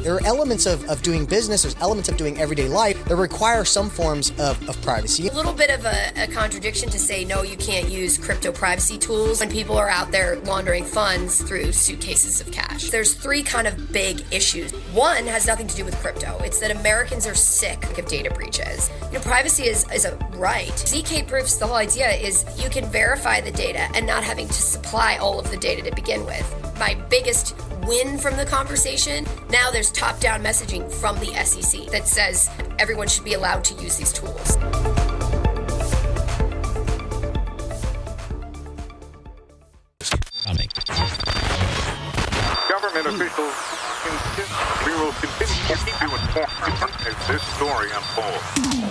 There are elements of doing business, there's elements of doing everyday life that require some forms of privacy. A little bit of a contradiction to say, no, you can't use crypto privacy tools when people are out there laundering funds through suitcases of cash. There's three kind of big issues. One has nothing to do with crypto. It's that Americans are sick of data breaches. Privacy is a right. ZK proofs, the whole idea is you can verify the data and not having to supply all of the data to begin with. My biggest win from the conversation, now there's top-down messaging from the SEC that says everyone should be allowed to use these tools. Government officials insist we will continue to keep you informed as this story unfolds.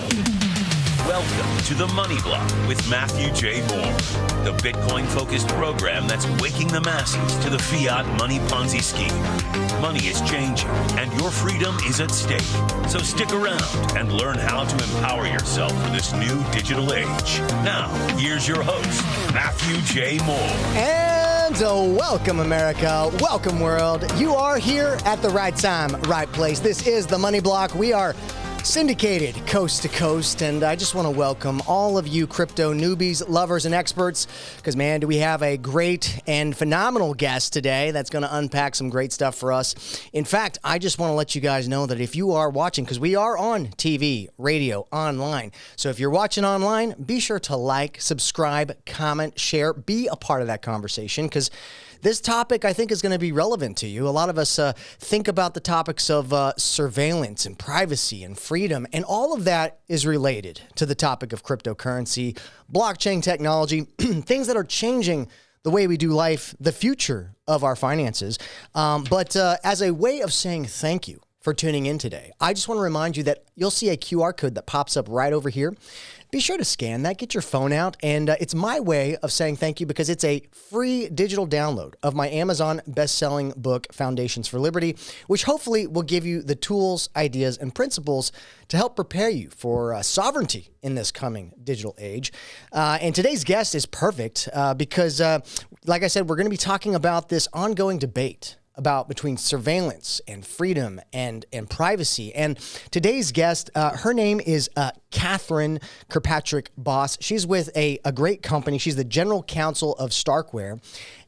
Welcome to the Money Block with Matthew J. Moore, the Bitcoin-focused program that's waking the masses to the fiat money Ponzi scheme. Money is changing, and your freedom is at stake. So stick around and learn how to empower yourself for this new digital age. Now, here's your host, Matthew J. Moore. And welcome, America. Welcome, world. You are here at the right time, right place. This is the Money Block. We are syndicated coast to coast, and I just want to welcome all of you crypto newbies, lovers, and experts, because, man, do we have a great and phenomenal guest today that's going to unpack some great stuff for us. In fact, I just want to let you guys know that if you are watching, because we are on TV, radio, online, so if you're watching online, be sure to like, subscribe, comment, share, be a part of that conversation, because this topic, I think, is going to be relevant to you. A lot of us think about the topics of surveillance and privacy and freedom, and all of that is related to the topic of cryptocurrency, blockchain technology, things that are changing the way we do life, the future of our finances. But as a way of saying thank you for tuning in today, I just want to remind you that you'll see a QR code that pops up right over here. Be sure to scan that, get your phone out, and it's my way of saying thank you because it's a free digital download of my Amazon best-selling book, Foundations for Liberty, which hopefully will give you the tools, ideas, and principles to help prepare you for sovereignty in this coming digital age. And today's guest is perfect because, like I said, we're going to be talking about this ongoing debate between surveillance and freedom and privacy. And today's guest, her name is Katherine Kirkpatrick Bos. She's with a great company. She's the general counsel of StarkWare,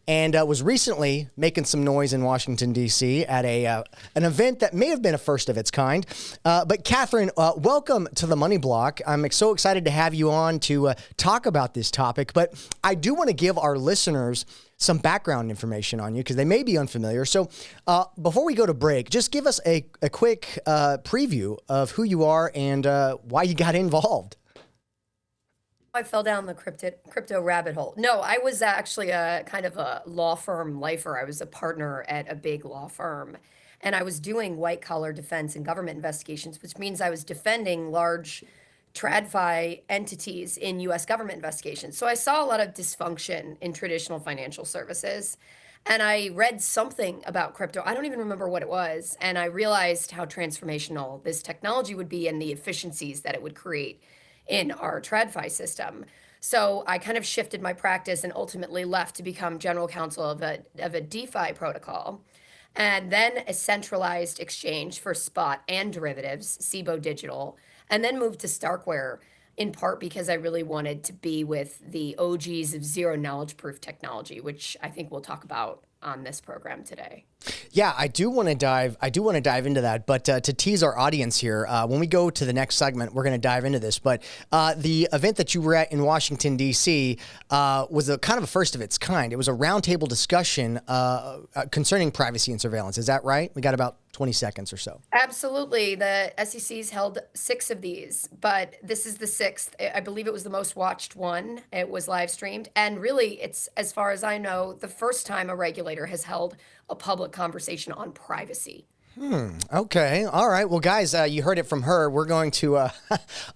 and was recently making some noise in Washington, D.C. at an event that may have been a first of its kind. But Katherine, welcome to the Money Block. I'm so excited to have you on to talk about this topic. But I do want to give our listeners some background information on you because they may be unfamiliar. So before we go to break, just give us a quick preview of who you are and why you got involved. I fell down the crypto rabbit hole. No, I was actually a kind of a law firm lifer. I was a partner at a big law firm, and I was doing white collar defense and government investigations, which means I was defending large TradFi entities in U.S. government investigations. So I saw a lot of dysfunction in traditional financial services. And I read something about crypto. I don't even remember what it was. And I realized how transformational this technology would be and the efficiencies that it would create in our TradFi system. So I kind of shifted my practice and ultimately left to become general counsel of a DeFi protocol. And then a centralized exchange for spot and derivatives, Cboe Digital, and then moved to StarkWare, in part because I really wanted to be with the OGs of zero knowledge proof technology, which I think we'll talk about on this program today. Yeah, I do want to dive into that, but to tease our audience here, when we go to the next segment, we're going to dive into this. But the event that you were at in Washington, D.C. Was a kind of a first of its kind. It was a roundtable discussion concerning privacy and surveillance. Is that right? We got about 20 seconds or so. Absolutely. The SEC's held 6 of these, but this is the 6th. I believe it was the most watched one. It was live streamed. And really, it's, as far as I know, the first time a regulator has held a public conversation on privacy. Okay. All right. Well, guys, you heard it from her. We're going to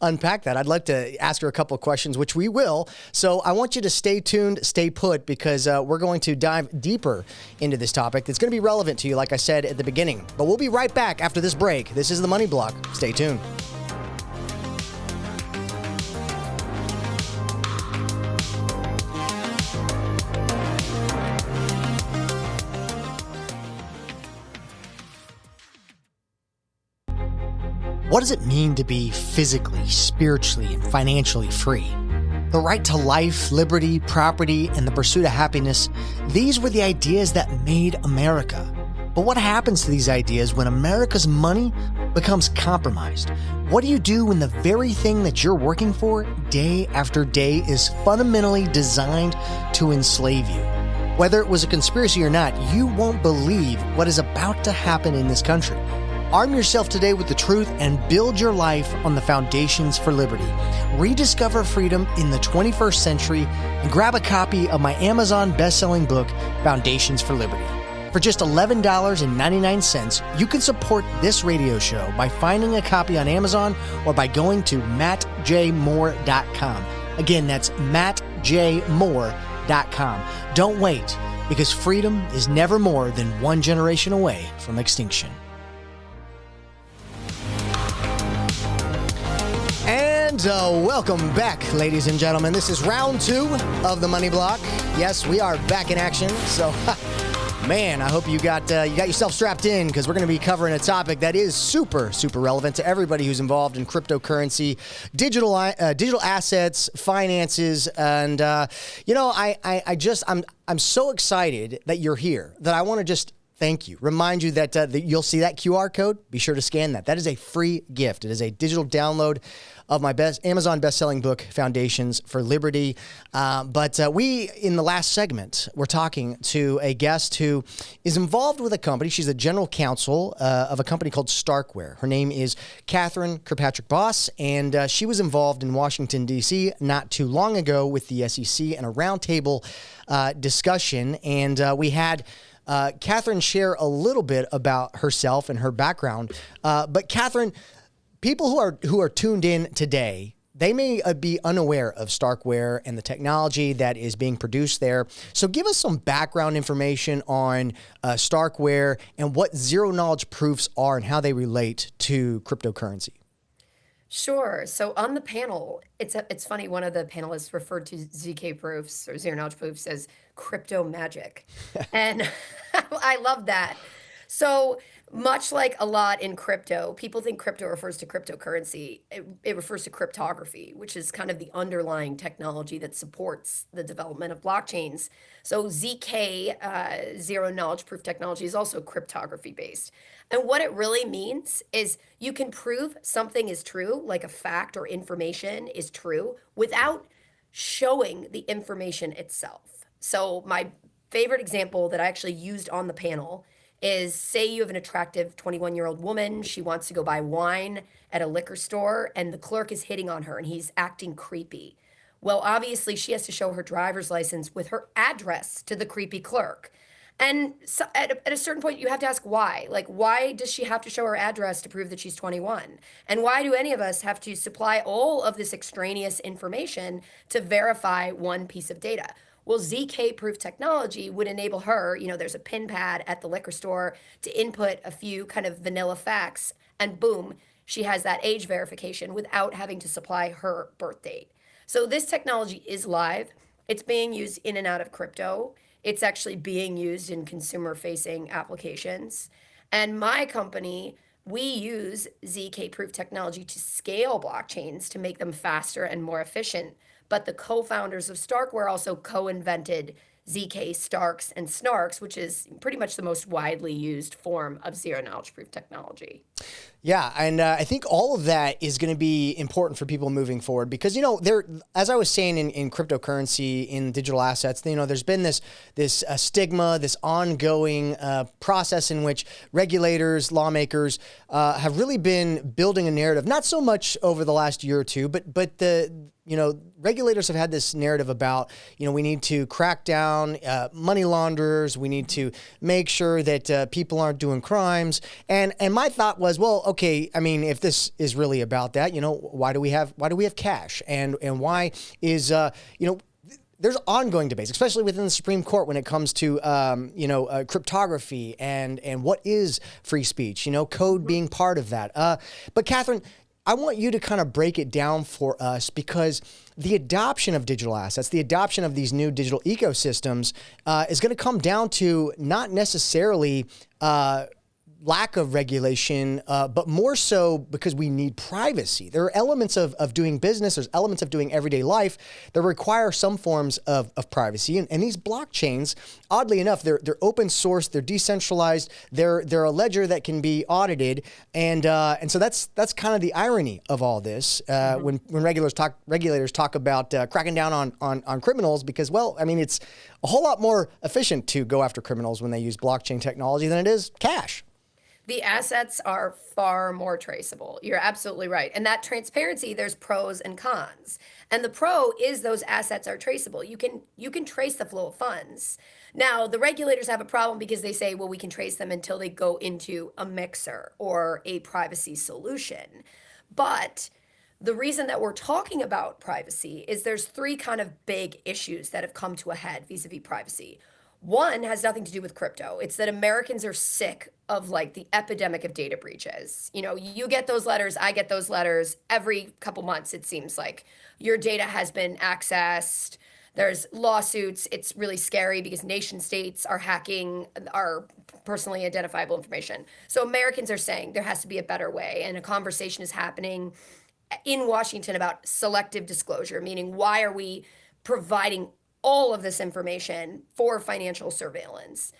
unpack that. I'd like to ask her a couple of questions, which we will. So I want you to stay tuned, stay put, because we're going to dive deeper into this topic. It's going to be relevant to you, like I said at the beginning. But we'll be right back after this break. This is the Money Block. Stay tuned. What does it mean to be physically, spiritually, and financially free? The right to life, liberty, property, and the pursuit of happiness, these were the ideas that made America. But what happens to these ideas when America's money becomes compromised? What do you do when the very thing that you're working for day after day is fundamentally designed to enslave you? Whether it was a conspiracy or not, you won't believe what is about to happen in this country. Arm yourself today with the truth and build your life on the foundations for liberty. Rediscover freedom in the 21st century and grab a copy of my Amazon best-selling book, Foundations for Liberty. For just $11.99, you can support this radio show by finding a copy on Amazon or by going to mattjmoore.com. Again, that's mattjmoore.com. Don't wait, because freedom is never more than one generation away from extinction. And welcome back, ladies and gentlemen. This is round 2 of the Money Block. Yes, we are back in action. So, man, I hope you got yourself strapped in, because we're going to be covering a topic that is super, super relevant to everybody who's involved in cryptocurrency, digital assets, finances, and I'm so excited that you're here that I want to just thank you. Remind you that you'll see that QR code. Be sure to scan that. That is a free gift. It is a digital download of my Amazon best-selling book, Foundations for Liberty. But we, in the last segment, we're talking to a guest who is involved with a company. She's the general counsel of a company called StarkWare. Her name is Katherine Kirkpatrick Bos, and she was involved in Washington, D.C. not too long ago with the SEC and a roundtable discussion. And we had Katherine share a little bit about herself and her background. But Katherine, people who are tuned in today, they may be unaware of StarkWare and the technology that is being produced there. So give us some background information on StarkWare and what zero-knowledge proofs are and how they relate to cryptocurrency. Sure. So on the panel, it's funny, one of the panelists referred to ZK proofs or zero knowledge proofs as crypto magic. And I love that. So much like a lot in crypto, people think crypto refers to cryptocurrency. It refers to cryptography, which is kind of the underlying technology that supports the development of blockchains. So ZK, zero knowledge proof technology, is also cryptography based. And what it really means is you can prove something is true, like a fact or information is true, without showing the information itself. So my favorite example that I actually used on the panel is, say you have an attractive 21-year-old woman. She wants to go buy wine at a liquor store, and the clerk is hitting on her and he's acting creepy. Well, obviously she has to show her driver's license with her address to the creepy clerk. And so at a certain point, you have to ask why. Like, why does she have to show her address to prove that she's 21? And why do any of us have to supply all of this extraneous information to verify one piece of data? Well, ZK proof technology would enable her, there's a pin pad at the liquor store to input a few kind of vanilla facts, and boom, she has that age verification without having to supply her birth date. So this technology is live. It's being used in and out of crypto. It's actually being used in consumer-facing applications. And my company, we use ZK proof technology to scale blockchains to make them faster and more efficient. But the co-founders of StarkWare also co-invented ZK Starks and Snarks, which is pretty much the most widely used form of zero-knowledge proof technology. Yeah, and I think all of that is going to be important for people moving forward because, there, as I was saying in cryptocurrency, in digital assets, there's been this stigma, this ongoing process in which regulators, lawmakers have really been building a narrative, not so much over the last year or two, but the regulators have had this narrative about, we need to crack down money launderers. We need to make sure that people aren't doing crimes. And my thought was, well, okay, I mean, if this is really about that, why do we have cash? And why is, there's ongoing debates, especially within the Supreme Court when it comes to, cryptography and what is free speech, code being part of that. But Katherine, I want you to kind of break it down for us because the adoption of digital assets, the adoption of these new digital ecosystems is going to come down to not necessarily lack of regulation, but more so because we need privacy. There are elements of doing business, there's elements of doing everyday life that require some forms of privacy. And these blockchains, oddly enough, they're open source, they're decentralized, they're a ledger that can be audited. And so that's kind of the irony of all this when regulators talk about cracking down on criminals, because, well, I mean, it's a whole lot more efficient to go after criminals when they use blockchain technology than it is cash. The assets are far more traceable. You're absolutely right. And that transparency, there's pros and cons. And the pro is those assets are traceable. You can trace the flow of funds. Now, the regulators have a problem because they say, well, we can trace them until they go into a mixer or a privacy solution. But the reason that we're talking about privacy is there's three kind of big issues that have come to a head vis-a-vis privacy. One has nothing to do with crypto. It's that Americans are sick of like the epidemic of data breaches. You know, you get those letters, I get those letters every couple months. It seems like your data has been accessed. There's lawsuits. It's really scary because nation states are hacking our personally identifiable information. So Americans are saying there has to be a better way, and a conversation is happening in Washington about selective disclosure, meaning why are we providing all of this information for financial surveillance?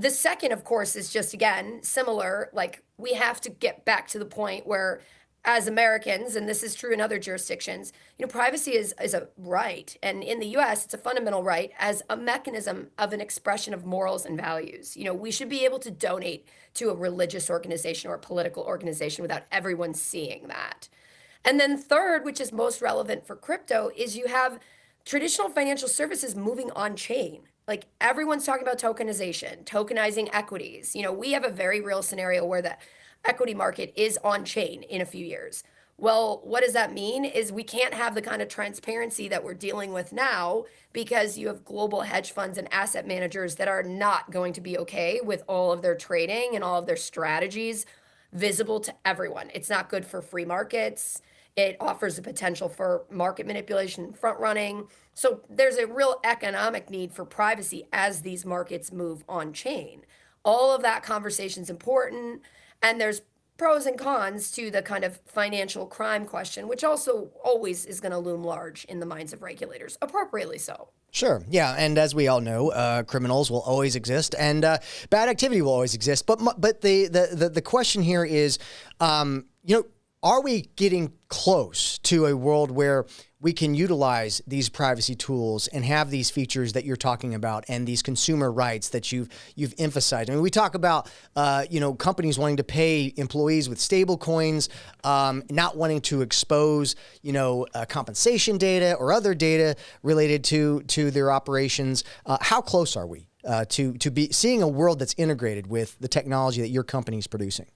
The second, of course, is just, again, similar. Like, we have to get back to the point where, as Americans, and this is true in other jurisdictions, you know, privacy is a right. And in the US, it's a fundamental right as a mechanism of an expression of morals and values. You know, we should be able to donate to a religious organization or a political organization without everyone seeing that. And then third, which is most relevant for crypto, is you have traditional financial services moving on chain. Like, everyone's talking about tokenization, tokenizing equities. You know, we have a very real scenario where the equity market is on chain in a few years. Well, what does that mean? Is we can't have the kind of transparency that we're dealing with now because you have global hedge funds and asset managers that are not going to be okay with all of their trading and all of their strategies visible to everyone. It's not good for free markets. It offers the potential for market manipulation, front running. So there's a real economic need for privacy as these markets move on chain. All of that conversation is important. And there's pros and cons to the kind of financial crime question, which also always is going to loom large in the minds of regulators, appropriately so. Sure. Yeah. And as we all know, criminals will always exist and bad activity will always exist. But the question here is, are we getting close to a world where we can utilize these privacy tools and have these features that you're talking about and these consumer rights that you've emphasized? I mean, we talk about companies wanting to pay employees with stable coins, not wanting to expose compensation data or other data related to their operations. How close are we to be seeing a world that's integrated with the technology that your company is producing?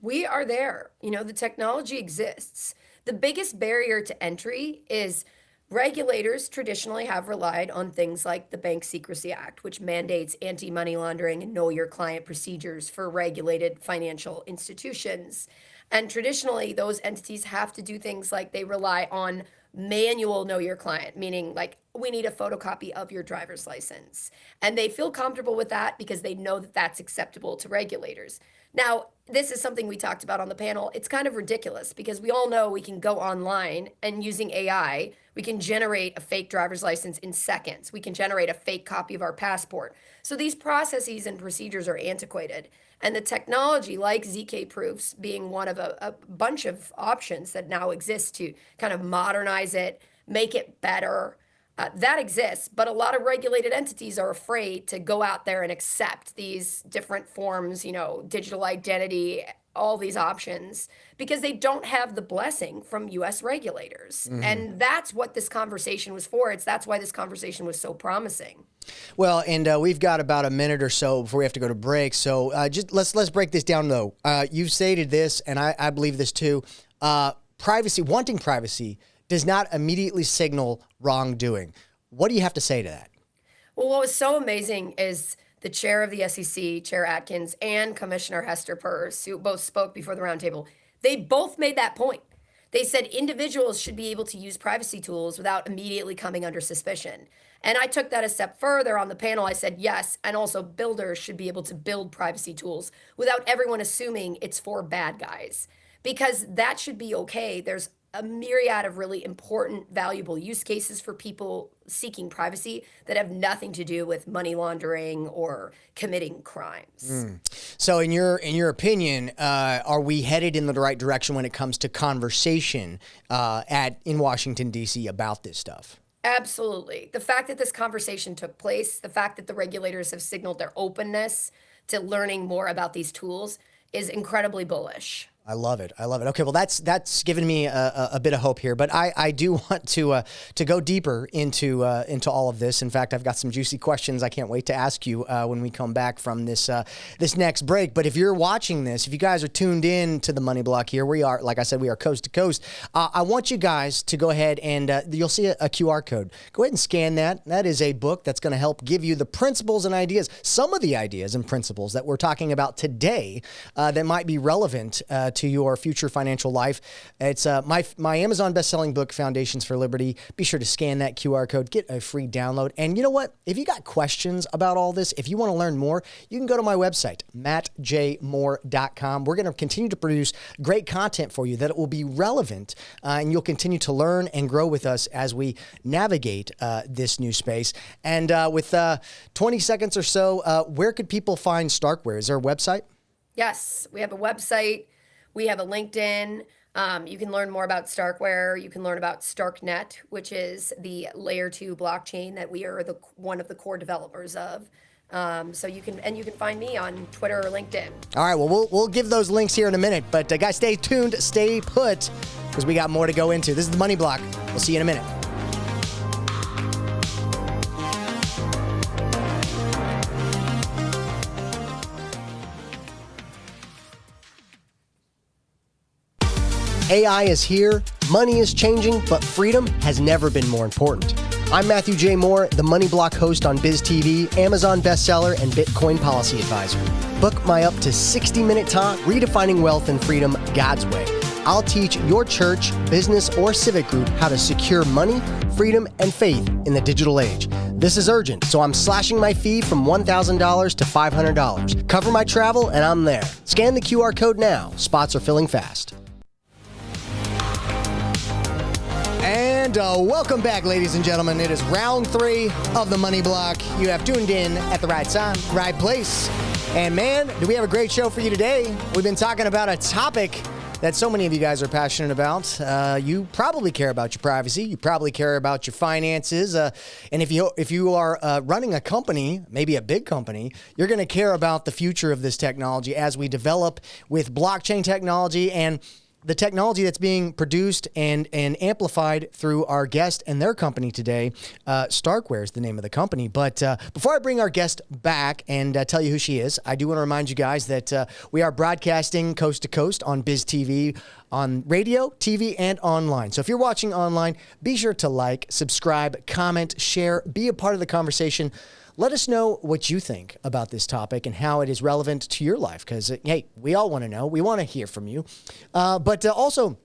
We are there. You know, the technology exists. The biggest barrier to entry is regulators traditionally have relied on things like the Bank Secrecy Act, which mandates anti-money laundering and know your client procedures for regulated financial institutions. And traditionally, those entities have to do things like they rely on manual know your client, meaning like we need a photocopy of your driver's license. And they feel comfortable with that because they know that that's acceptable to regulators. Now, this is something we talked about on the panel. It's kind of ridiculous because we all know we can go online and using AI, we can generate a fake driver's license in seconds. We can generate a fake copy of our passport. So these processes and procedures are antiquated. And the technology, like ZK proofs, being one of a bunch of options that now exist to kind of modernize it, make it better, that exists. But a lot of regulated entities are afraid to go out there and accept these different forms, digital identity, all these options, because they don't have the blessing from US regulators. Mm-hmm. And that's what this conversation was for. That's why this conversation was so promising. Well, and we've got about a minute or so before we have to go to break. So just let's break this down, though. You've stated this, and I believe this too. Wanting privacy does not immediately signal wrongdoing. What do you have to say to that? Well, what was so amazing is the chair of the SEC, Chair Atkins, and Commissioner Hester Peirce, who both spoke before the roundtable, they both made that point. They said individuals should be able to use privacy tools without immediately coming under suspicion. And I took that a step further on the panel. I said, yes, and also builders should be able to build privacy tools without everyone assuming it's for bad guys, because that should be okay. There's a myriad of really important, valuable use cases for people seeking privacy that have nothing to do with money laundering or committing crimes. So in your opinion, are we headed in the right direction when it comes to conversation in Washington, D.C. about this stuff? Absolutely. The fact that this conversation took place, the fact that the regulators have signaled their openness to learning more about these tools is incredibly bullish. I love it. I love it. Okay, well, that's given me a bit of hope here, but I do want to go deeper into all of this. In fact, I've got some juicy questions I can't wait to ask you when we come back from this next break. But if you're watching this, if you guys are tuned in to the Money Block here, we are, like I said, we are coast to coast. I want you guys to go ahead and you'll see a QR code. Go ahead and scan that. That is a book that's going to help give you the principles and ideas, some of the ideas and principles that we're talking about today that might be relevant to your future financial life. It's my Amazon best-selling book, Foundations for Liberty. Be sure to scan that QR code, get a free download. And you know what? If you got questions about all this, if you want to learn more, you can go to my website, mattjmoore.com. We're going to continue to produce great content for you that will be relevant, and you'll continue to learn and grow with us as we navigate this new space. And with 20 seconds or so, where could people find StarkWare? Is there a website? Yes, we have a website. We have a LinkedIn. You can learn more about StarkWare. You can learn about StarkNet, which is the layer 2 blockchain that we are one of the core developers of. So you can find me on Twitter or LinkedIn. All right, well, we'll give those links here in a minute. But guys, stay tuned, stay put, because we got more to go into. This is the Money Block. We'll see you in a minute. AI is here, money is changing, but freedom has never been more important. I'm Matthew J. Moore, the Money Block host on BizTV, Amazon bestseller, and Bitcoin policy advisor. Book my up to 60-minute talk, Redefining Wealth and Freedom God's Way. I'll teach your church, business, or civic group how to secure money, freedom, and faith in the digital age. This is urgent, so I'm slashing my fee from $1,000 to $500. Cover my travel, and I'm there. Scan the QR code now. Spots are filling fast. And welcome back, ladies and gentlemen. It is round 3 of the Money Block. You have tuned in at the right time, right place. And man, do we have a great show for you today. We've been talking about a topic that so many of you guys are passionate about. You probably care about your privacy. You probably care about your finances. And if you are running a company, maybe a big company, you're going to care about the future of this technology as we develop with blockchain technology and the technology that's being produced and amplified through our guest and their company today. StarkWare is the name of the company. But before I bring our guest back and tell you who she is, I do want to remind you guys that we are broadcasting coast to coast on BizTV, on radio, TV, and online. So if you're watching online, be sure to like, subscribe, comment, share, be a part of the conversation. Let us know what you think about this topic and how it is relevant to your life, because, hey, we all want to know. We want to hear from you. But also,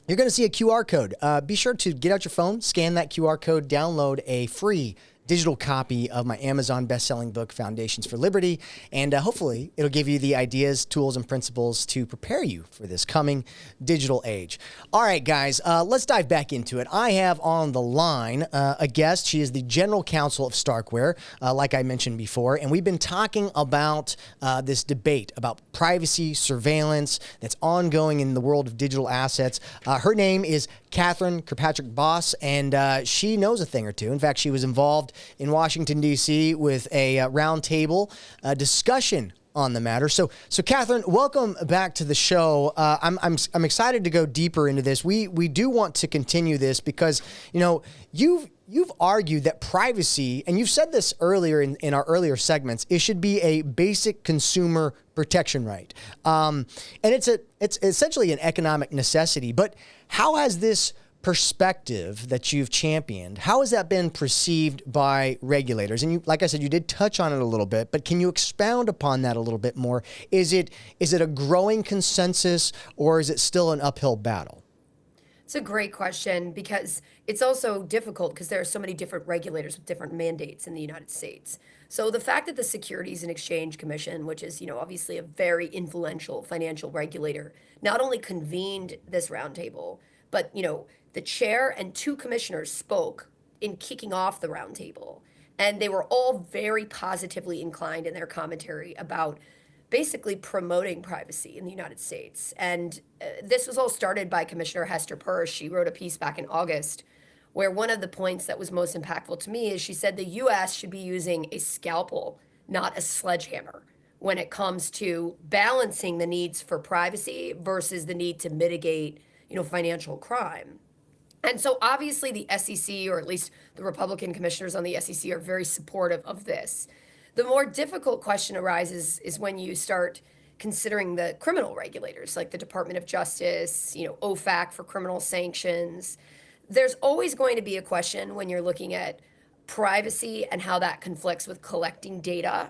you're going to see a QR code. Be sure to get out your phone, scan that QR code, download a free digital copy of my Amazon best-selling book, Foundations for Liberty, and hopefully it'll give you the ideas, tools, and principles to prepare you for this coming digital age. All right, guys, let's dive back into it. I have on the line a guest. She is the General Counsel of StarkWare, like I mentioned before, and we've been talking about this debate about privacy, surveillance that's ongoing in the world of digital assets. Her name is Katherine Kirkpatrick Bos, and she knows a thing or two. In fact, she was involved in Washington, D.C. with a roundtable discussion on the matter. So Katherine, welcome back to the show. I'm excited to go deeper into this. We do want to continue this because, you know, you've argued that privacy, and you've said this earlier in our earlier segments, it should be a basic consumer protection right. And it's essentially an economic necessity. But how has this perspective that you've championed, how has that been perceived by regulators? And you, like I said, you did touch on it a little bit, but can you expound upon that a little bit more? Is it a growing consensus, or is it still an uphill battle? It's a great question because it's also difficult because there are so many different regulators with different mandates in the United States. So the fact that the Securities and Exchange Commission, which is, obviously a very influential financial regulator, not only convened this roundtable, but, the chair and two commissioners spoke in kicking off the roundtable. And they were all very positively inclined in their commentary about basically promoting privacy in the United States. And this was all started by Commissioner Hester Peirce. She wrote a piece back in August where one of the points that was most impactful to me is she said the US should be using a scalpel, not a sledgehammer, when it comes to balancing the needs for privacy versus the need to mitigate, financial crime. And so obviously the SEC, or at least the Republican commissioners on the SEC, are very supportive of this. The more difficult question arises is when you start considering the criminal regulators, like the Department of Justice, OFAC for criminal sanctions. There's always going to be a question when you're looking at privacy and how that conflicts with collecting data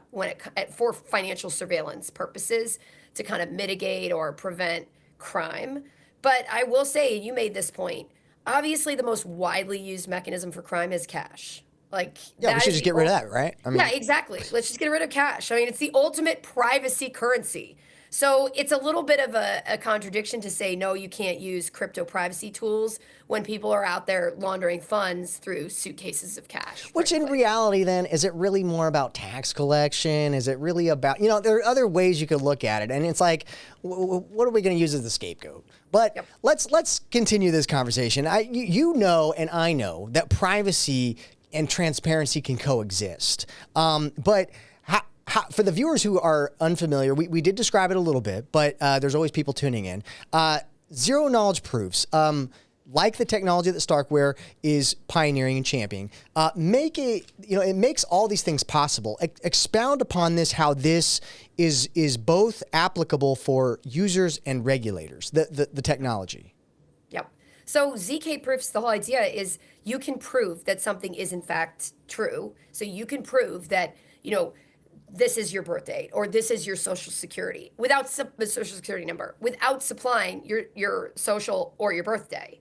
for financial surveillance purposes to kind of mitigate or prevent crime. But I will say, you made this point, obviously the most widely used mechanism for crime is cash. We should just get rid of that, right? Yeah, exactly. Let's just get rid of cash. It's the ultimate privacy currency. So it's a little bit of a contradiction to say, no, you can't use crypto privacy tools when people are out there laundering funds through suitcases of cash. Which in reality, then, is it really more about tax collection? Is it really about, there are other ways you could look at it. And it's like, what are we going to use as the scapegoat? But let's continue this conversation. And I know that privacy and transparency can coexist. But for the viewers who are unfamiliar, we did describe it a little bit, but there's always people tuning in. Zero knowledge proofs, like the technology that StarkWare is pioneering and championing, it makes all these things possible. Expound upon this, how this is both applicable for users and regulators, the technology. Yep. So ZK proofs, the whole idea is you can prove that something is in fact true. So you can prove that, this is your birth date or this is your social security without the social security number, without supplying your social or your birthday.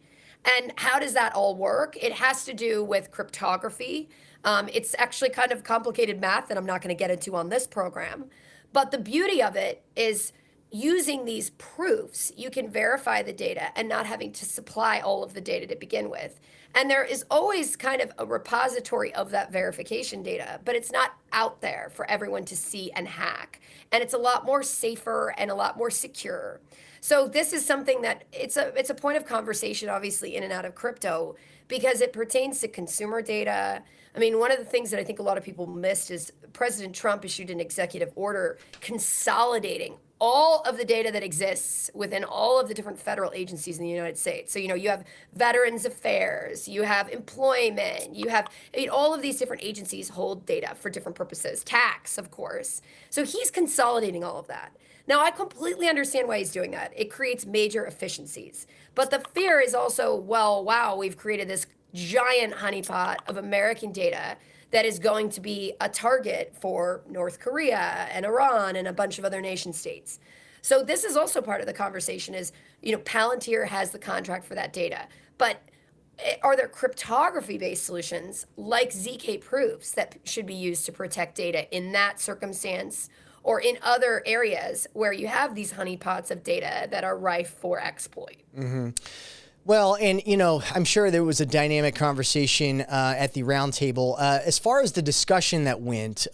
And how does that all work? It has to do with cryptography. It's actually kind of complicated math that I'm not going to get into on this program. But the beauty of it is using these proofs, you can verify the data and not having to supply all of the data to begin with. And there is always kind of a repository of that verification data, but it's not out there for everyone to see and hack. And it's a lot more safer and a lot more secure. So this is something that it's a point of conversation, obviously, in and out of crypto, because it pertains to consumer data. One of the things that I think a lot of people missed is President Trump issued an executive order consolidating all of the data that exists within all of the different federal agencies in the United States. So, you have Veterans Affairs, you have employment, you have all of these different agencies hold data for different purposes, tax, of course. So he's consolidating all of that. Now, I completely understand why he's doing that. It creates major efficiencies. But the fear is also, well, wow, we've created this giant honeypot of American data that is going to be a target for North Korea and Iran and a bunch of other nation states. So this is also part of the conversation is, Palantir has the contract for that data. But are there cryptography-based solutions like ZK proofs that should be used to protect data in that circumstance or in other areas where you have these honeypots of data that are rife for exploit? Mm-hmm. Well, and, I'm sure there was a dynamic conversation at the roundtable. As far as the discussion that went,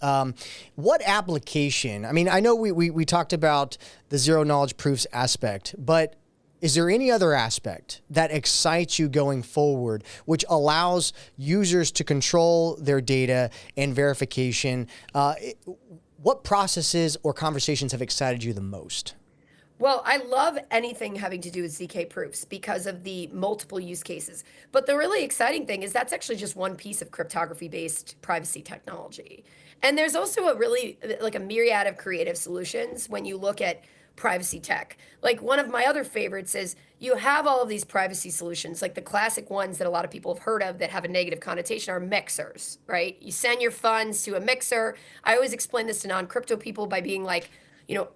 what application? I know we talked about the zero knowledge proofs aspect, but is there any other aspect that excites you going forward, which allows users to control their data and verification? What processes or conversations have excited you the most? Well, I love anything having to do with ZK proofs because of the multiple use cases. But the really exciting thing is that's actually just one piece of cryptography-based privacy technology. And there's also a myriad of creative solutions when you look at privacy tech. Like one of my other favorites is you have all of these privacy solutions, like the classic ones that a lot of people have heard of that have a negative connotation are mixers, right? You send your funds to a mixer. I always explain this to non-crypto people by being like,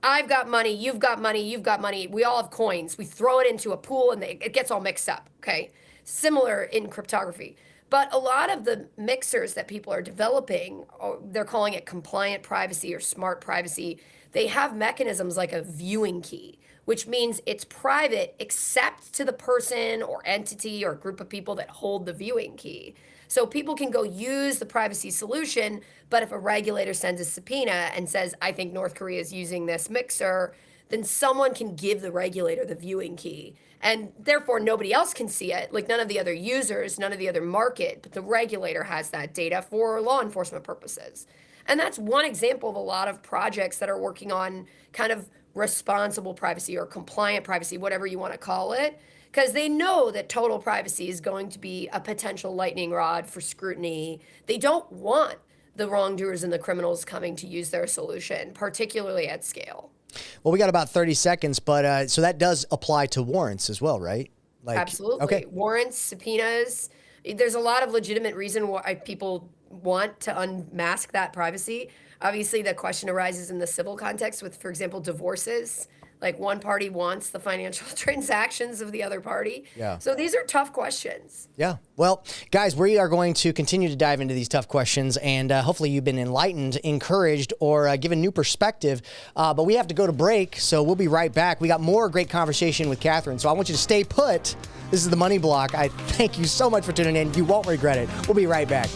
I've got money, you've got money, you've got money. We all have coins. We throw it into a pool and it gets all mixed up. Okay. Similar in cryptography. But a lot of the mixers that people are developing, they're calling it compliant privacy or smart privacy. They have mechanisms like a viewing key, which means it's private except to the person or entity or group of people that hold the viewing key. So people can go use the privacy solution, but if a regulator sends a subpoena and says, I think North Korea is using this mixer, then someone can give the regulator the viewing key. And therefore, nobody else can see it, like none of the other users, none of the other market, but the regulator has that data for law enforcement purposes. And that's one example of a lot of projects that are working on kind of responsible privacy or compliant privacy, whatever you want to call it, because they know that total privacy is going to be a potential lightning rod for scrutiny. They don't want the wrongdoers and the criminals coming to use their solution, particularly at scale. Well, we got about 30 seconds, but so that does apply to warrants as well, right? Absolutely. Okay. Warrants, subpoenas. There's a lot of legitimate reason why people want to unmask that privacy. Obviously, the question arises in the civil context with, for example, divorces. Like one party wants the financial transactions of the other party. Yeah. So these are tough questions. Yeah. Well, guys, we are going to continue to dive into these tough questions, and hopefully you've been enlightened, encouraged, or given new perspective. But we have to go to break, so we'll be right back. We got more great conversation with Katherine, so I want you to stay put. This is the Money Block. I thank you so much for tuning in. You won't regret it. We'll be right back.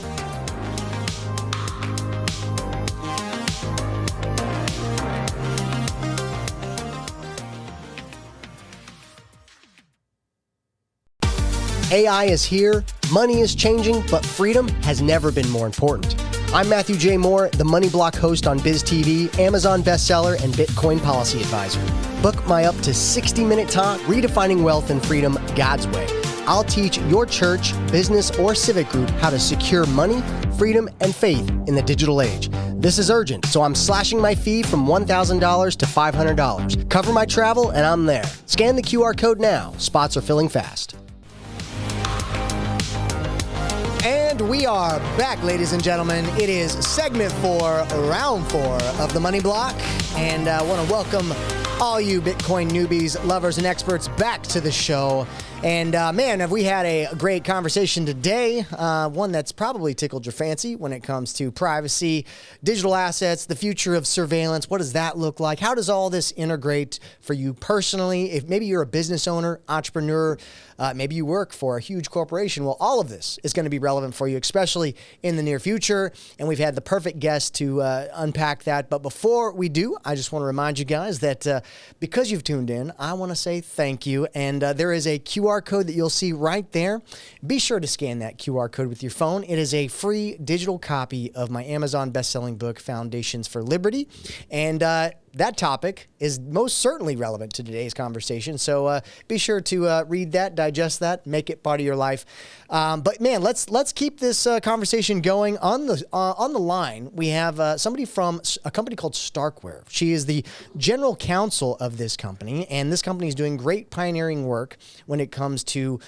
AI is here, money is changing, but freedom has never been more important. I'm Matthew J. Moore, the Money Block host on BizTV, Amazon bestseller, and Bitcoin policy advisor. Book my up to 60-minute talk, Redefining Wealth and Freedom God's Way. I'll teach your church, business, or civic group how to secure money, freedom, and faith in the digital age. This is urgent, so I'm slashing my fee from $1,000 to $500. Cover my travel, and I'm there. Scan the QR code now. Spots are filling fast. And we are back, ladies and gentlemen. It is segment 4, round 4 of the Money Block. And I want to welcome all you Bitcoin newbies, lovers, and experts back to the show. And man, have we had a great conversation today. One that's probably tickled your fancy when it comes to privacy, digital assets, the future of surveillance. What does that look like? How does all this integrate for you personally? If maybe you're a business owner, entrepreneur, maybe you work for a huge corporation. Well, all of this is going to be relevant for you, especially in the near future. And we've had the perfect guest to unpack that. But before we do, I just want to remind you guys that because you've tuned in, I want to say thank you. And there is a QR code that you'll see right there. Be sure to scan that QR code with your phone. It is a free digital copy of my Amazon best-selling book, Foundations for Liberty. And that topic is most certainly relevant to today's conversation. So be sure to read that, digest that, make it part of your life. But man, let's keep this conversation going. On the line, we have somebody from a company called StarkWare. She is the general counsel of this company, and this company is doing great pioneering work when it comes to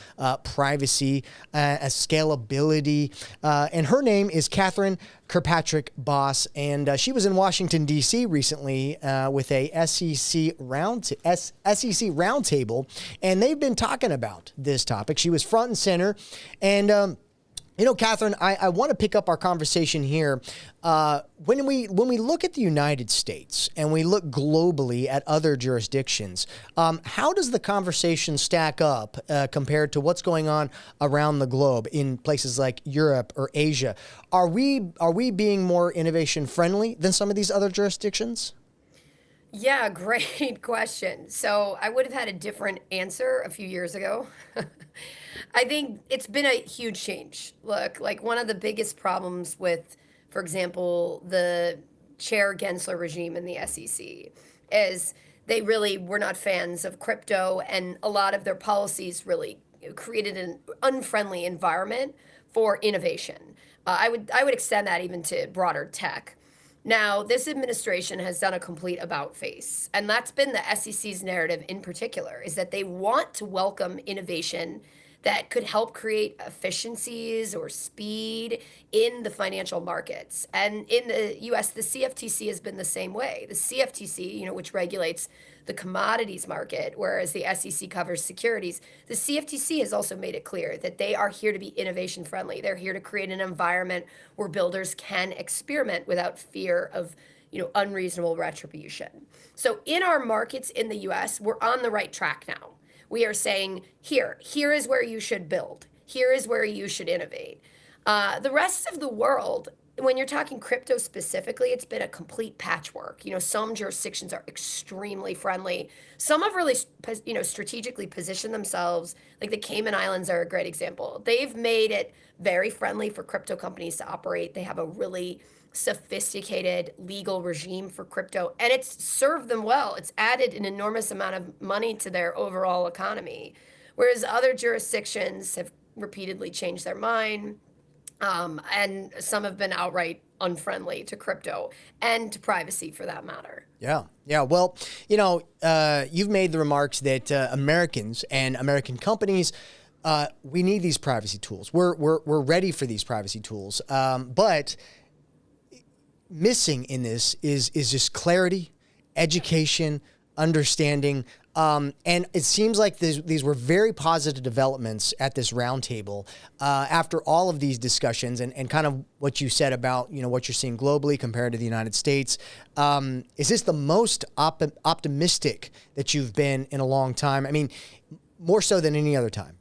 privacy, scalability, and her name is Katherine Kirkpatrick Bos, and she was in Washington, D.C. recently with a SEC roundtable, and they've been talking about this topic. She was front and center, and Katherine, I want to pick up our conversation here. When we look at the United States and we look globally at other jurisdictions, how does the conversation stack up compared to what's going on around the globe in places like Europe or Asia? Are we being more innovation friendly than some of these other jurisdictions? Yeah, great question. So I would have had a different answer a few years ago. I think it's been a huge change. Look, like one of the biggest problems with, for example, the Chair Gensler regime in the SEC is they really were not fans of crypto, and a lot of their policies really created an unfriendly environment for innovation. I would extend that even to broader tech. Now, this administration has done a complete about-face, and that's been the SEC's narrative in particular, is that they want to welcome innovation. that could help create efficiencies or speed in the financial markets. And in the US, the CFTC has been the same way. The CFTC, which regulates the commodities market, whereas the SEC covers securities, the CFTC has also made it clear that they are here to be innovation friendly. They're here to create an environment where builders can experiment without fear of unreasonable retribution. So in our markets in the US, we're on the right track now. We are saying, here is where you should build. Here is where you should innovate. The rest of the world, when you're talking crypto specifically, it's been a complete patchwork. Some jurisdictions are extremely friendly. Some have really, strategically positioned themselves. Like the Cayman Islands are a great example. They've made it very friendly for crypto companies to operate. They have a really sophisticated legal regime for crypto, and it's served them well. It's added an enormous amount of money to their overall economy, whereas other jurisdictions have repeatedly changed their mind, and some have been outright unfriendly to crypto and to privacy for that matter. Yeah. Well, you've made the remarks that Americans and American companies, we need these privacy tools. We're ready for these privacy tools, but missing in this is just clarity, education, understanding. And it seems like these were very positive developments at this roundtable after all of these discussions and kind of what you said about, what you're seeing globally compared to the United States. Is this the most optimistic that you've been in a long time? I mean, more so than any other time.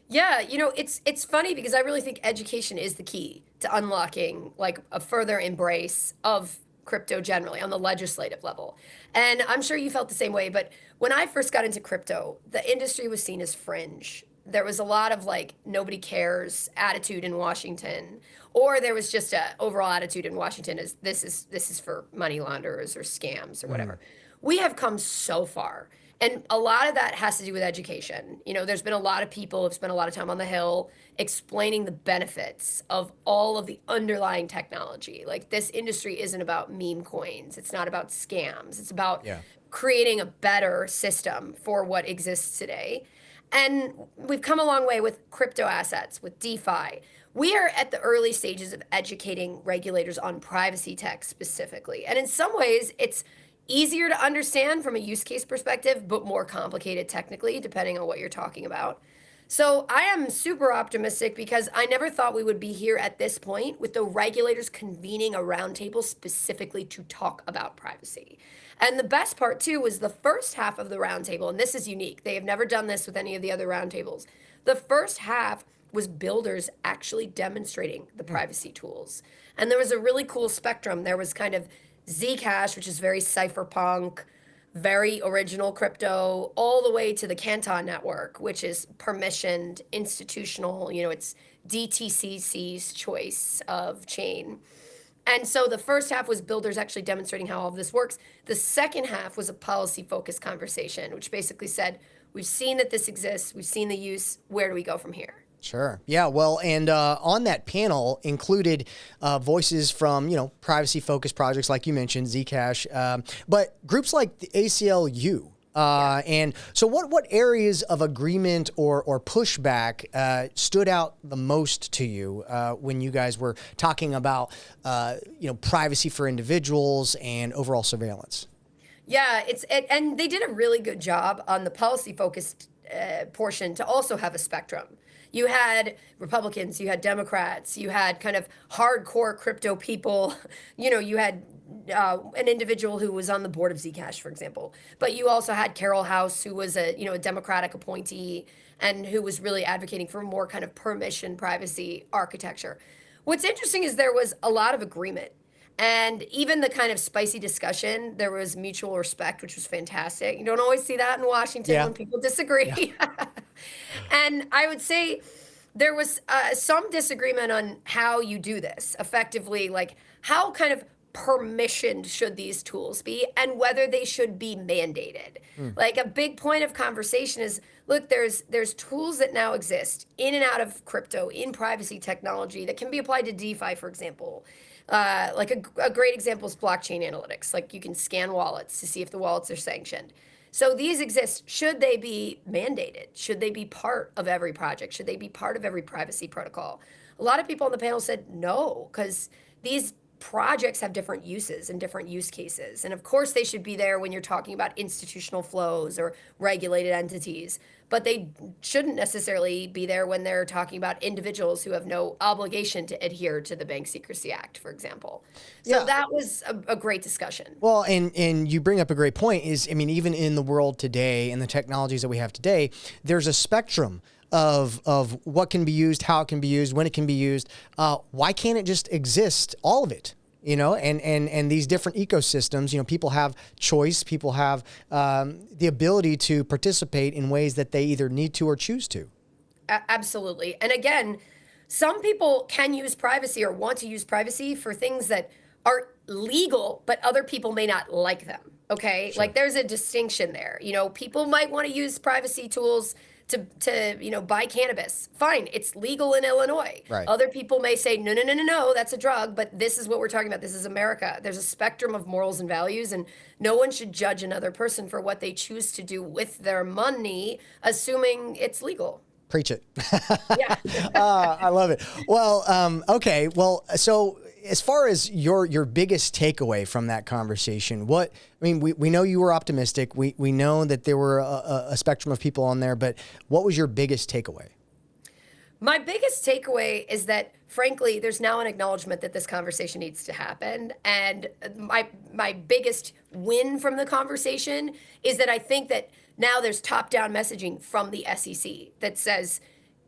Yeah, it's funny because I really think education is the key to unlocking like a further embrace of crypto generally on the legislative level. And I'm sure you felt the same way, but when I first got into crypto, the industry was seen as fringe. There was a lot of like nobody cares attitude in Washington, or there was just a overall attitude in Washington as this is for money launderers or scams or whatever. We have come so far. And a lot of that has to do with education. There's been a lot of people who've spent a lot of time on the Hill explaining the benefits of all of the underlying technology. Like this industry isn't about meme coins. It's not about scams. It's about creating a better system for what exists today. And we've come a long way with crypto assets, with DeFi. We are at the early stages of educating regulators on privacy tech specifically. And in some ways, it's easier to understand from a use case perspective, but more complicated technically, depending on what you're talking about. So I am super optimistic because I never thought we would be here at this point with the regulators convening a roundtable specifically to talk about privacy. And the best part too was the first half of the roundtable, and this is unique. They have never done this with any of the other roundtables. The first half was builders actually demonstrating the privacy tools. And there was a really cool spectrum. There was kind of Zcash, which is very cypherpunk, very original crypto, all the way to the Canton network, which is permissioned, institutional, it's DTCC's choice of chain. And so the first half was builders actually demonstrating how all of this works. The second half was a policy-focused conversation, which basically said, we've seen that this exists, we've seen the use, where do we go from here? Sure. Yeah. Well, and on that panel included voices from, privacy-focused projects like you mentioned, Zcash, but groups like the ACLU. And so what areas of agreement or pushback stood out the most to you when you guys were talking about, privacy for individuals and overall surveillance? Yeah, and they did a really good job on the policy-focused portion to also have a spectrum. You had Republicans, you had Democrats, you had kind of hardcore crypto people. You had an individual who was on the board of Zcash, for example. But you also had Carol House, who was a Democratic appointee and who was really advocating for more kind of permission privacy architecture. What's interesting is there was a lot of agreement. And even the kind of spicy discussion, there was mutual respect, which was fantastic. You don't always see that in Washington when people disagree. Yeah. And I would say there was some disagreement on how you do this effectively, like how kind of permissioned should these tools be and whether they should be mandated. Like a big point of conversation is, look, there's tools that now exist in and out of crypto, in privacy technology that can be applied to DeFi, for example. Like a great example is blockchain analytics. Like you can scan wallets to see if the wallets are sanctioned. So these exist. Should they be mandated? Should they be part of every project? Should they be part of every privacy protocol? A lot of people on the panel said no, because these projects have different uses and different use cases. And of course, they should be there when you're talking about institutional flows or regulated entities, but they shouldn't necessarily be there when they're talking about individuals who have no obligation to adhere to the Bank Secrecy Act, for example. So that was a great discussion. Well, and you bring up a great point is, I mean, even in the world today and the technologies that we have today, there's a spectrum of what can be used, how it can be used, when it can be used. Why can't it just exist, all of it? You know, and these different ecosystems, you know, people have choice, people have the ability to participate in ways that they either need to or choose to. Absolutely. And again, some people can use privacy or want to use privacy for things that are legal, but other people may not like them. Okay. Sure. Like there's a distinction there. You know, people might want to use privacy tools to you know, buy cannabis. Fine, it's legal in Illinois. Right. Other people may say, no, that's a drug, but this is what we're talking about. This is America. There's a spectrum of morals and values, and no one should judge another person for what they choose to do with their money, assuming it's legal. Preach it. Yeah. I love it. Well, okay. Well, so as far as your biggest takeaway from that conversation, we know you were optimistic. We know that there were a spectrum of people on there, but what was your biggest takeaway? My biggest takeaway is that, frankly, there's now an acknowledgement that this conversation needs to happen. And my biggest win from the conversation is that I think that now there's top-down messaging from the SEC that says,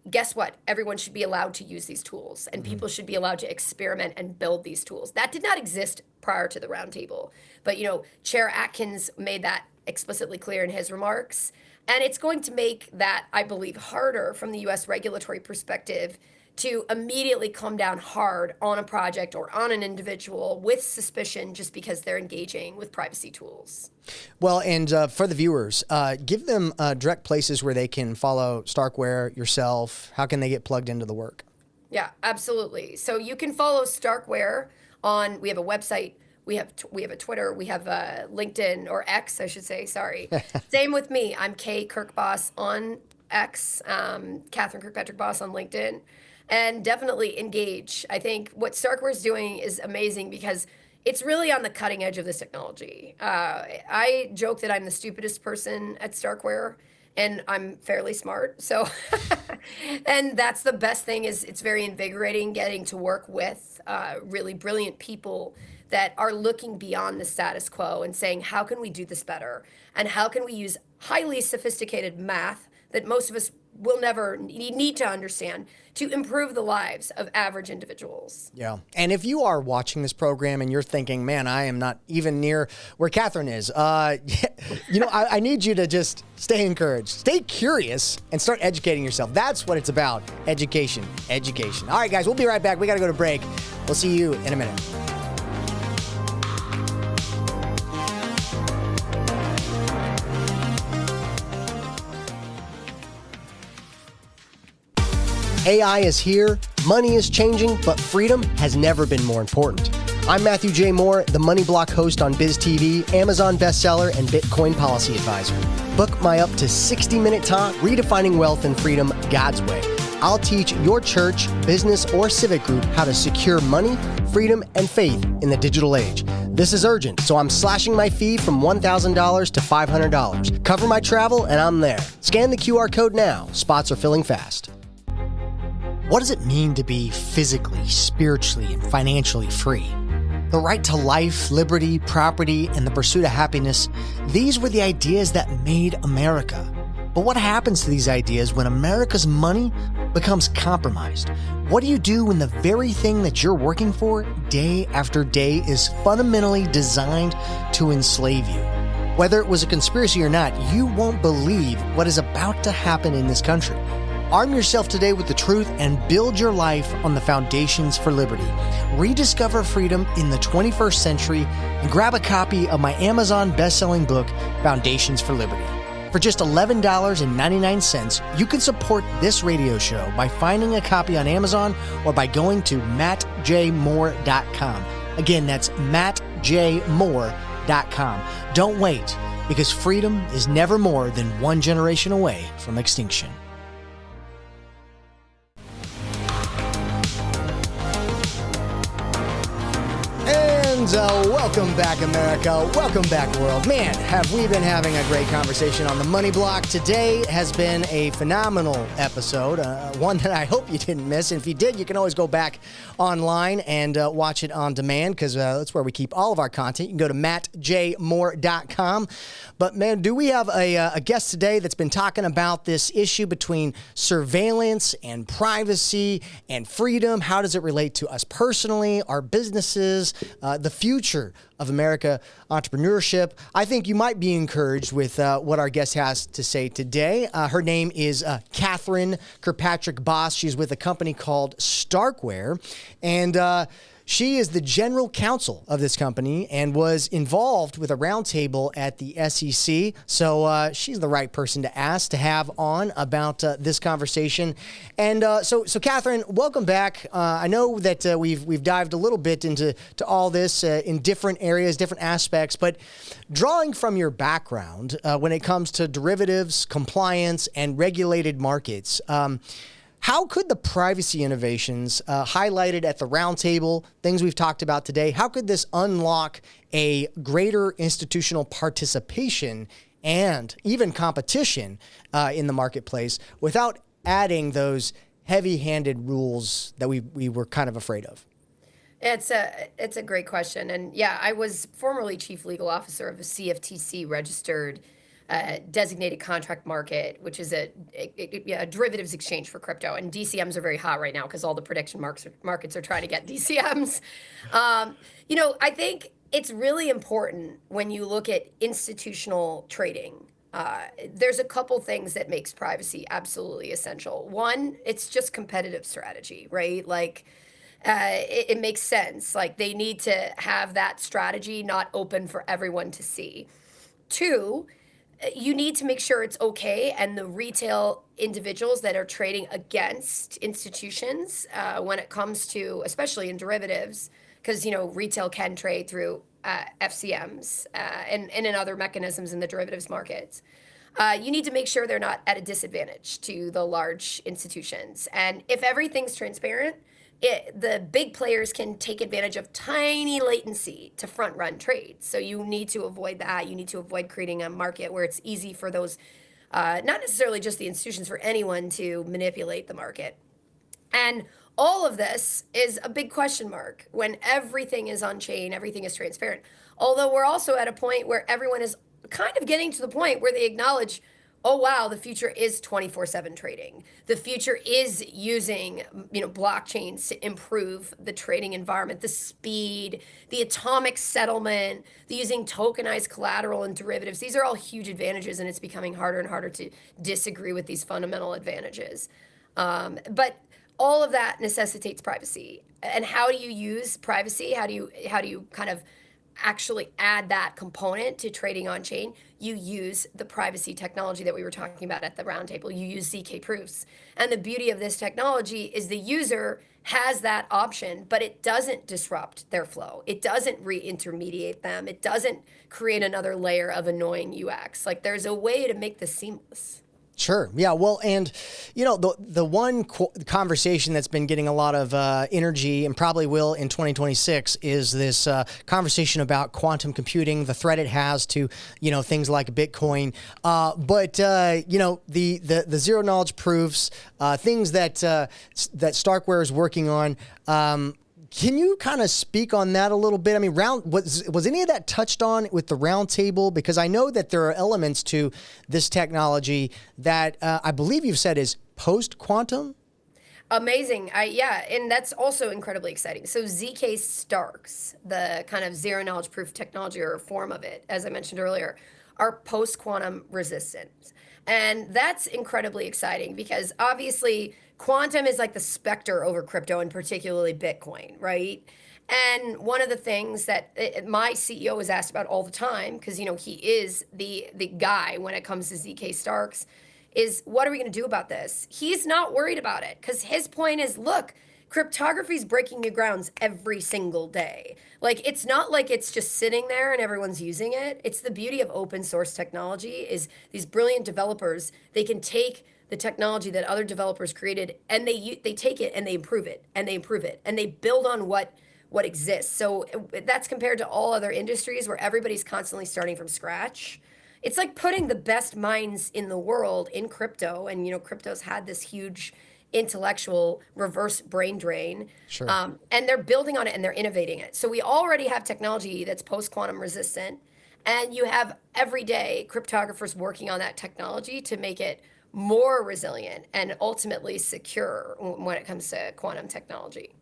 guess what? Everyone should be allowed to use these tools, and people should be allowed to experiment and build these tools. That did not exist prior to the roundtable. But, you know, Chair Atkins made that explicitly clear in his remarks. And it's going to make that, I believe, harder from the U.S. regulatory perspective to immediately come down hard on a project or on an individual with suspicion just because they're engaging with privacy tools. Well, and for the viewers, give them direct places where they can follow StarkWare, yourself. How can they get plugged into the work? Yeah, absolutely. So you can follow StarkWare on, we have a website, we have a Twitter, we have a LinkedIn, or X, I should say, sorry. Same with me. I'm K Kirk Bos on X, Katherine Kirkpatrick Bos on LinkedIn. And definitely engage. I think what StarkWare is doing is amazing because it's really on the cutting edge of this technology. I joke that I'm the stupidest person at StarkWare, and I'm fairly smart. So, and that's the best thing, is it's very invigorating getting to work with really brilliant people that are looking beyond the status quo and saying, how can we do this better? And how can we use highly sophisticated math that most of us will never need to understand to improve the lives of average individuals. Yeah. And if you are watching this program and you're thinking, man, I am not even near where Katherine is, you know, I need you to just stay encouraged, stay curious, and start educating yourself. That's what it's about. Education. All right, guys, we'll be right back. We got to go to break. We'll see you in a minute. AI is here, money is changing, but freedom has never been more important. I'm Matthew J. Moore, the Money Block host on BizTV, Amazon bestseller, and Bitcoin policy advisor. Book my up to 60-minute talk, Redefining Wealth and Freedom God's Way. I'll teach your church, business, or civic group how to secure money, freedom, and faith in the digital age. This is urgent, so I'm slashing my fee from $1,000 to $500. Cover my travel, and I'm there. Scan the QR code now. Spots are filling fast. What does it mean to be physically, spiritually, and financially free? The right to life, liberty, property, and the pursuit of happiness, these were the ideas that made America. But what happens to these ideas when America's money becomes compromised? What do you do when the very thing that you're working for day after day is fundamentally designed to enslave you? Whether it was a conspiracy or not, you won't believe what is about to happen in this country. Arm yourself today with the truth and build your life on the foundations for liberty. Rediscover freedom in the 21st century and grab a copy of my Amazon best-selling book, Foundations for Liberty. For just $11.99, you can support this radio show by finding a copy on Amazon or by going to mattjmoore.com. Again, that's mattjmoore.com. Don't wait. because freedom is never more than one generation away from extinction. And welcome back, America. Welcome back, world. Man, have we been having a great conversation on the Money Block. Today has been a phenomenal episode, one that I hope you didn't miss. And if you did, you can always go back online and watch it on demand, because that's where we keep all of our content. You can go to mattjmoore.com. But, man, do we have a guest today that's been talking about this issue between surveillance and privacy and freedom? How does it relate to us personally, our businesses, the future of America entrepreneurship? I think you might be encouraged with what our guest has to say today. Her name is Katherine Kirkpatrick Bos. She's with a company called StarkWare, and she is the general counsel of this company and was involved with a roundtable at the SEC. So she's the right person to ask to have on about this conversation. And so Katherine, welcome back. I know that we've dived a little bit into all this in different areas, different aspects, but drawing from your background when it comes to derivatives, compliance, and regulated markets, how could the privacy innovations highlighted at the roundtable, things we've talked about today, how could this unlock a greater institutional participation and even competition in the marketplace without adding those heavy-handed rules that we were kind of afraid of? It's a great question. And yeah, I was formerly chief legal officer of a CFTC registered designated contract market, which is a derivatives exchange for crypto. And DCMs are very hot right now because all the prediction markets are trying to get DCMs. I think it's really important when you look at institutional trading. There's a couple things that makes privacy absolutely essential. One, it's just competitive strategy, right? Like, it makes sense. Like, they need to have that strategy not open for everyone to see. Two, you need to make sure it's okay, and the retail individuals that are trading against institutions when it comes to, especially in derivatives, because retail can trade through FCMs and in other mechanisms in the derivatives markets. You need to make sure they're not at a disadvantage to the large institutions. And if everything's transparent, the big players can take advantage of tiny latency to front run trades. So you need to avoid that. You need to avoid creating a market where it's easy for those, not necessarily just the institutions, for anyone to manipulate the market. And all of this is a big question mark when everything is on chain, everything is transparent. Although we're also at a point where everyone is kind of getting to the point where they acknowledge, oh, wow, the future is 24/7 trading. The future is using, blockchains to improve the trading environment, the speed, the atomic settlement, the using tokenized collateral and derivatives. These are all huge advantages, and it's becoming harder and harder to disagree with these fundamental advantages. But all of that necessitates privacy. And how do you use privacy? How do you kind of actually add that component to trading on chain? You use the privacy technology that we were talking about at the roundtable. You use ZK proofs. And the beauty of this technology is the user has that option, but it doesn't disrupt their flow. It doesn't re-intermediate them. It doesn't create another layer of annoying UX. Like, there's a way to make this seamless. Sure. Yeah. Well, and the one conversation that's been getting a lot of energy and probably will in 2026 is this conversation about quantum computing, the threat it has to things like Bitcoin, but the zero knowledge proofs, things that StarkWare is working on. Can you kind of speak on that a little bit? I mean, was any of that touched on with the roundtable? Because I know that there are elements to this technology that I believe you've said is post-quantum. Amazing. And that's also incredibly exciting. So ZK Starks, the kind of zero knowledge proof technology or form of it, as I mentioned earlier, are post-quantum resistant. And that's incredibly exciting because obviously quantum is like the specter over crypto and particularly Bitcoin, right? And one of the things that my CEO is asked about all the time, because he is the guy when it comes to ZK Starks, is what are we going to do about this? He's not worried about it because his point is, look, cryptography is breaking new grounds every single day. Like, it's not like it's just sitting there and everyone's using it. It's the beauty of open source technology is these brilliant developers, they can take the technology that other developers created and they take it and they improve it and they improve it and they build on what exists. So that's compared to all other industries where everybody's constantly starting from scratch. It's like putting the best minds in the world in crypto, and crypto's had this huge intellectual reverse brain drain. Sure. And they're building on it and they're innovating it. So we already have technology that's post-quantum resistant, and you have every day cryptographers working on that technology to make it more resilient and ultimately secure when it comes to quantum technology.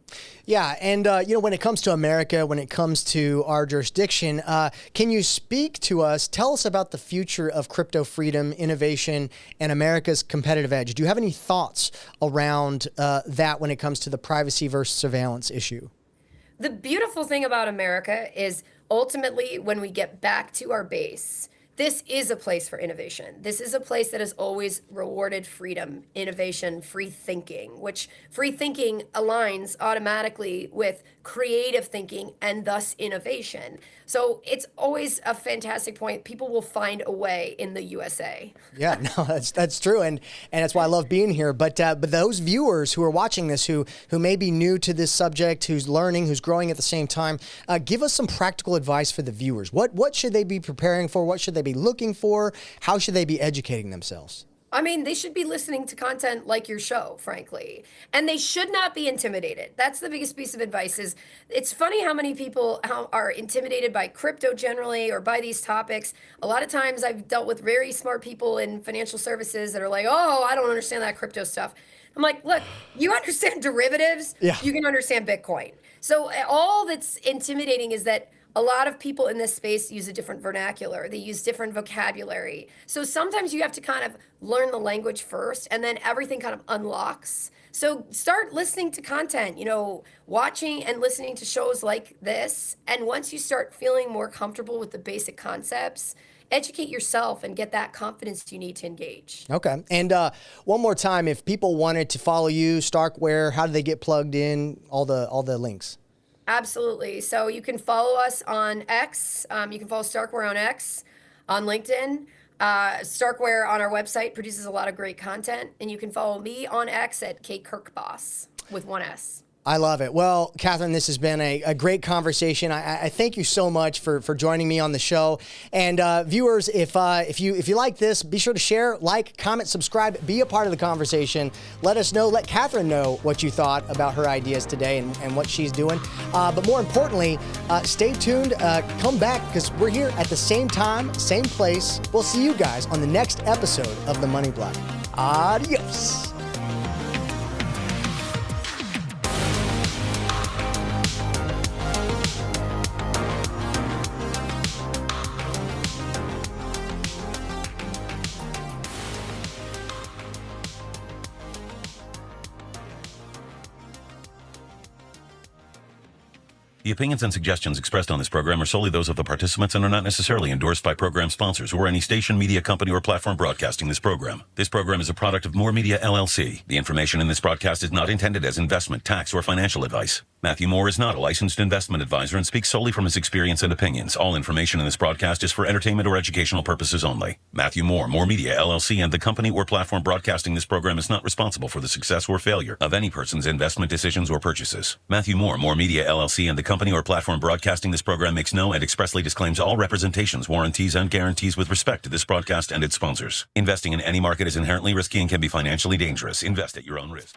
Yeah, and when it comes to America, when it comes to our jurisdiction, can you speak to us, tell us about the future of crypto freedom, innovation, and America's competitive edge? Do you have any thoughts around that when it comes to the privacy versus surveillance issue? The beautiful thing about America is ultimately when we get back to our base, this is a place for innovation. This is a place that has always rewarded freedom, innovation, free thinking, which free thinking aligns automatically with creative thinking and thus innovation. So it's always a fantastic point. People will find a way in the USA. Yeah, no, that's true, and that's why I love being here. But those viewers who are watching this, who may be new to this subject, who's learning, who's growing at the same time, give us some practical advice for the viewers. What should they be preparing for? What should they be looking for? How should they be educating themselves? I mean, they should be listening to content like your show, frankly. And they should not be intimidated. That's the biggest piece of advice. Is it's funny how many people are intimidated by crypto generally or by these topics. A lot of times I've dealt with very smart people in financial services that are like, oh, I don't understand that crypto stuff. I'm like, look, you understand derivatives, yeah. You can understand Bitcoin. So all that's intimidating is that a lot of people in this space use a different vernacular. They use different vocabulary. So sometimes you have to kind of learn the language first, and then everything kind of unlocks. So start listening to content, watching and listening to shows like this. And once you start feeling more comfortable with the basic concepts, educate yourself and get that confidence you need to engage. Okay. And one more time, if people wanted to follow you, StarkWare, how do they get plugged in? All the links. Absolutely. So you can follow us on X. You can follow StarkWare on X, on LinkedIn. StarkWare on our website produces a lot of great content. And you can follow me on X at Kate Kirk Bos with one S. I love it. Well, Katherine, this has been a great conversation. I thank you so much for joining me on the show. And viewers, if you like this, be sure to share, like, comment, subscribe, be a part of the conversation. Let us know, let Katherine know what you thought about her ideas today and what she's doing. But more importantly, stay tuned, come back, because we're here at the same time, same place. We'll see you guys on the next episode of The Money Block. Adios. The opinions and suggestions expressed on this program are solely those of the participants and are not necessarily endorsed by program sponsors or any station, media company, or platform broadcasting this program. This program is a product of Moore Media, LLC. The information in this broadcast is not intended as investment, tax, or financial advice. Matthew Moore is not a licensed investment advisor and speaks solely from his experience and opinions. All information in this broadcast is for entertainment or educational purposes only. Matthew Moore, Moore Media, LLC, and the company or platform broadcasting this program is not responsible for the success or failure of any person's investment decisions or purchases. Matthew Moore, Moore Media, LLC, and the company or platform broadcasting this program makes no and expressly disclaims all representations, warranties, and guarantees with respect to this broadcast and its sponsors. Investing in any market is inherently risky and can be financially dangerous. Invest at your own risk.